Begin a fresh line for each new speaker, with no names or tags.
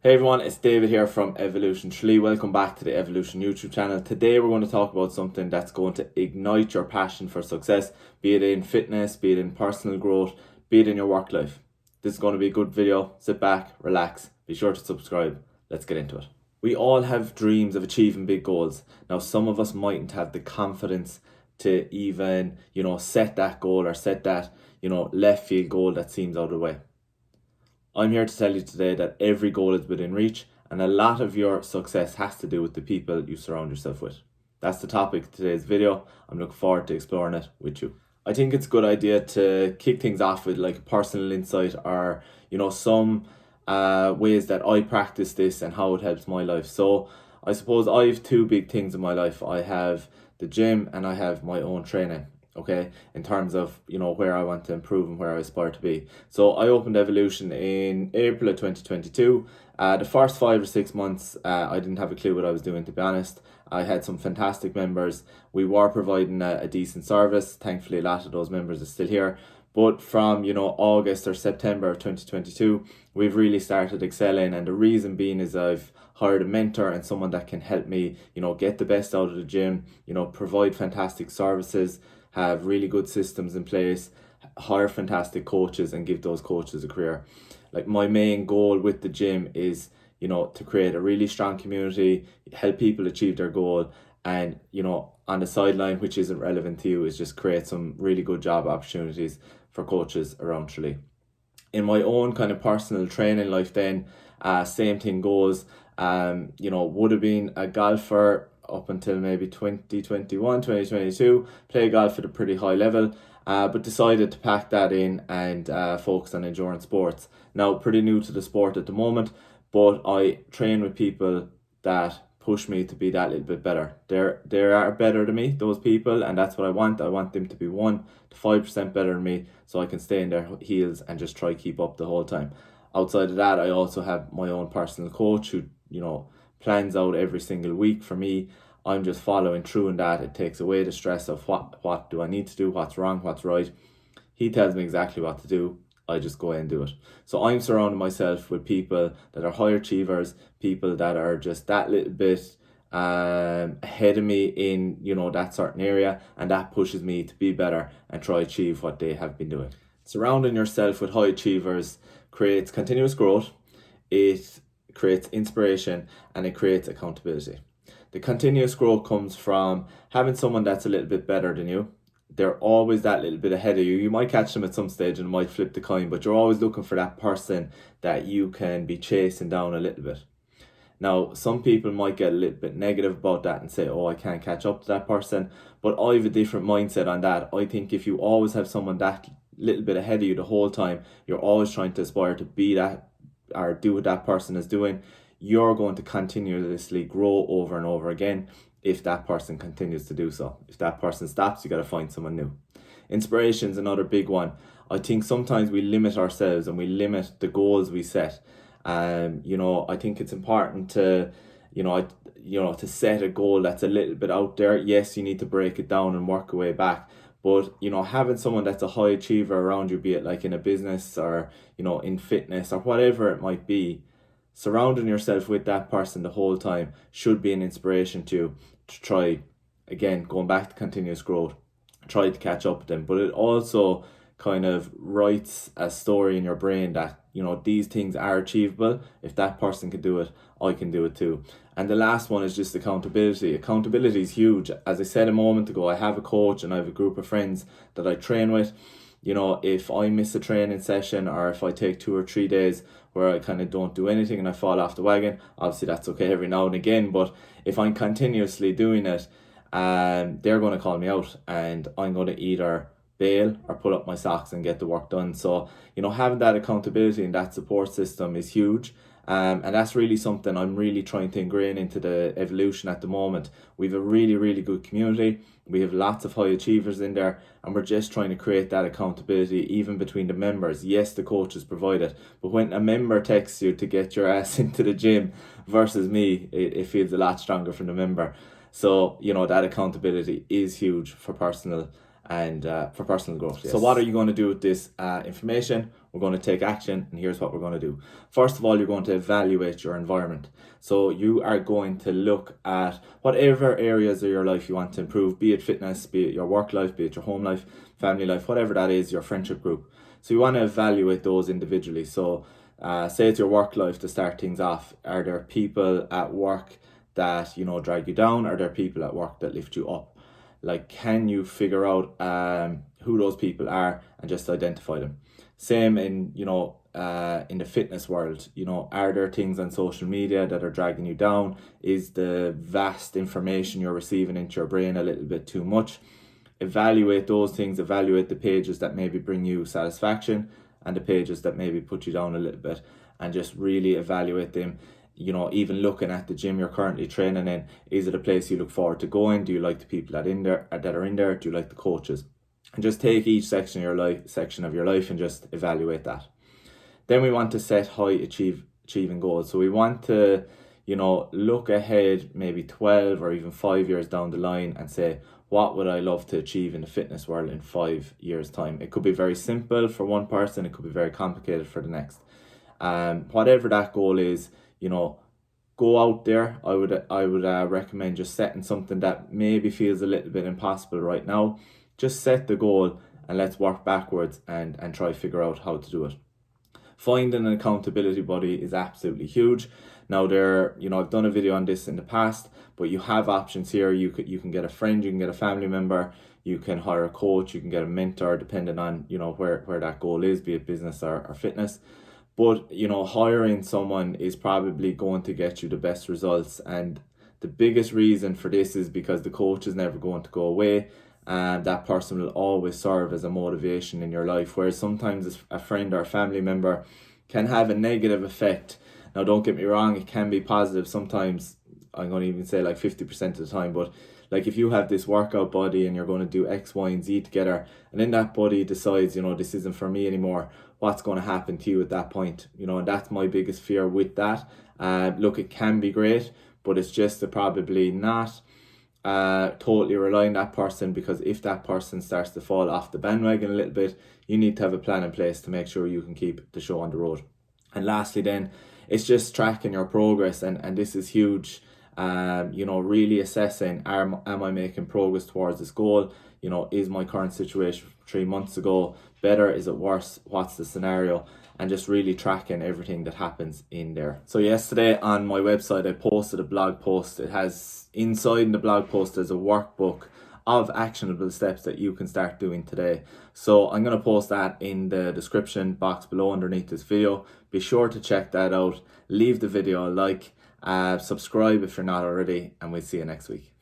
Hey everyone, it's David here from Evolution Tralee. Welcome back to the Evolution YouTube channel. Today we're going to talk about something that's going to ignite your passion for success, be it in fitness, be it in personal growth, be it in your work life. This is going to be a good video. Sit back, relax, be sure to subscribe. Let's get into it. We all have dreams of achieving big goals. Now, some of us mightn't have the confidence to even, set that goal or set that, left field goal that seems out of the way. I'm here to tell you today that every goal is within reach, and a lot of your success has to do with the people you surround yourself with. That's the topic of today's video. I'm looking forward to exploring it with you. I think it's a good idea to kick things off with like a personal insight or, some ways that I practice this and how it helps my life. So I suppose I have two big things in my life. I have the gym and I have my own training. Okay, in terms of where I want to improve and where I aspire to be. So I opened Evolution in April of 2022. The first 5 or 6 months, I didn't have a clue what I was doing, to be honest. I had some fantastic members. We were providing a decent service. Thankfully, a lot of those members are still here. But from August or September of 2022, we've really started excelling, and the reason being is I've hired a mentor and someone that can help me get the best out of the gym, provide fantastic services, have really good systems in place, hire fantastic coaches and give those coaches a career. Like, my main goal with the gym is, to create a really strong community, help people achieve their goal, and, on the sideline, which isn't relevant to you, is just create some really good job opportunities for coaches around Tralee. In my own kind of personal training life then, same thing goes. Would have been a golfer up until maybe 2021, 2022, play golf at a pretty high level, but decided to pack that in and focus on endurance sports. Now, pretty new to the sport at the moment, but I train with people that push me to be that little bit better. They are better than me, those people, and that's what I want. I want them to be 1 to 5% better than me, so I can stay in their heels and just try keep up the whole time. Outside of that, I also have my own personal coach who plans out every single week for me. I'm just following through in that. It takes away the stress of what do I need to do, what's wrong, what's right. He tells me exactly what to do. I just go and do it. So I'm surrounding myself with people that are high achievers, people that are just that little bit ahead of me in that certain area, and that pushes me to be better and try achieve what they have been doing. Surrounding yourself with high achievers creates continuous growth, it creates inspiration, and it creates accountability. The continuous growth comes from having someone that's a little bit better than you. They're always that little bit ahead of you. You might catch them at some stage and might flip the coin, but you're always looking for that person that you can be chasing down a little bit. Now, some people might get a little bit negative about that and say, oh, I can't catch up to that person. But I have a different mindset on that. I think if you always have someone that little bit ahead of you the whole time, you're always trying to aspire to be that or do what that person is doing, you're going to continuously grow over and over again if that person continues to do so. If that person stops, you got to find someone new. Inspiration is another big one. I think sometimes we limit ourselves and we limit the goals we set. I think it's important to, to set a goal that's a little bit out there. Yes, you need to break it down and work your way back. But, having someone that's a high achiever around you, be it like in a business or, in fitness or whatever it might be, surrounding yourself with that person the whole time should be an inspiration to try, again, going back to continuous growth, try to catch up with them. But it also kind of writes a story in your brain that, these things are achievable. If that person can do it, I can do it too. And the last one is just accountability. Accountability is huge. As I said a moment ago, I have a coach and I have a group of friends that I train with. If I miss a training session or if I take 2 or 3 days where I kind of don't do anything and I fall off the wagon, obviously that's okay every now and again. But if I'm continuously doing it, they're going to call me out and I'm going to either bail or pull up my socks and get the work done. So, having that accountability and that support system is huge. And that's really something I'm really trying to ingrain into the Evolution at the moment. We have a really, really good community. We have lots of high achievers in there, and we're just trying to create that accountability even between the members. Yes, the coaches provide it, but when a member texts you to get your ass into the gym versus me, it feels a lot stronger from the member. So, that accountability is huge for personal and for personal growth. Yes. So what are you going to do with this information? We're going to take action, and here's what we're going to do. First of all, you're going to evaluate your environment. So you are going to look at whatever areas of your life you want to improve, be it fitness, be it your work life, be it your home life, family life, whatever that is, your friendship group. So you want to evaluate those individually. So say it's your work life to start things off. Are there people at work that, you know, drag you down? Are there people at work that lift you up? Like, can you figure out who those people are and just identify them? Same in, you know, in the fitness world, you know, are there things on social media that are dragging you down? Is the vast information you're receiving into your brain a little bit too much? Evaluate those things, evaluate the pages that maybe bring you satisfaction and the pages that maybe put you down a little bit, and just really evaluate them. You know, even looking at the gym you're currently training in, is it a place you look forward to going? Do you like the people that are in there? Do you like the coaches? And just take each section of your life and just evaluate that. Then we want to set high achieving goals. So we want to, you know, look ahead maybe 12 or even 5 years down the line and say, what would I love to achieve in the fitness world in 5 years' time? It could be very simple for one person, it could be very complicated for the next. Whatever that goal is, you know, go out there. I would recommend just setting something that maybe feels a little bit impossible right now. Just set the goal and let's work backwards and try to figure out how to do it. Finding an accountability buddy is absolutely huge. Now you know, I've done a video on this in the past, but you have options here. You can get a friend, you can get a family member, you can hire a coach, you can get a mentor, depending on, you know, where that goal is, be it business or fitness. But, you know, hiring someone is probably going to get you the best results. And the biggest reason for this is because the coach is never going to go away. And that person will always serve as a motivation in your life. Whereas sometimes a friend or a family member can have a negative effect. Now, don't get me wrong, it can be positive. Sometimes, I'm going to even say like 50% of the time. But like, if you have this workout buddy and you're going to do X, Y, and Z together, and then that buddy decides, you know, this isn't for me anymore, what's going to happen to you at that point? You know, and that's my biggest fear with that. Look, it can be great, but it's just to probably not totally rely on that person, because if that person starts to fall off the bandwagon a little bit, you need to have a plan in place to make sure you can keep the show on the road. And lastly then, it's just tracking your progress, and this is huge. You know, really assessing, am I making progress towards this goal? You know, is my current situation 3 months ago better? Is it worse? What's the scenario? And just really tracking everything that happens in there. So yesterday on my website, I posted a blog post. It has, inside the blog post, there's a workbook of actionable steps that you can start doing today. So I'm going to post that in the description box below underneath this video. Be sure to check that out. Leave the video a like, subscribe if you're not already, and we'll see you next week.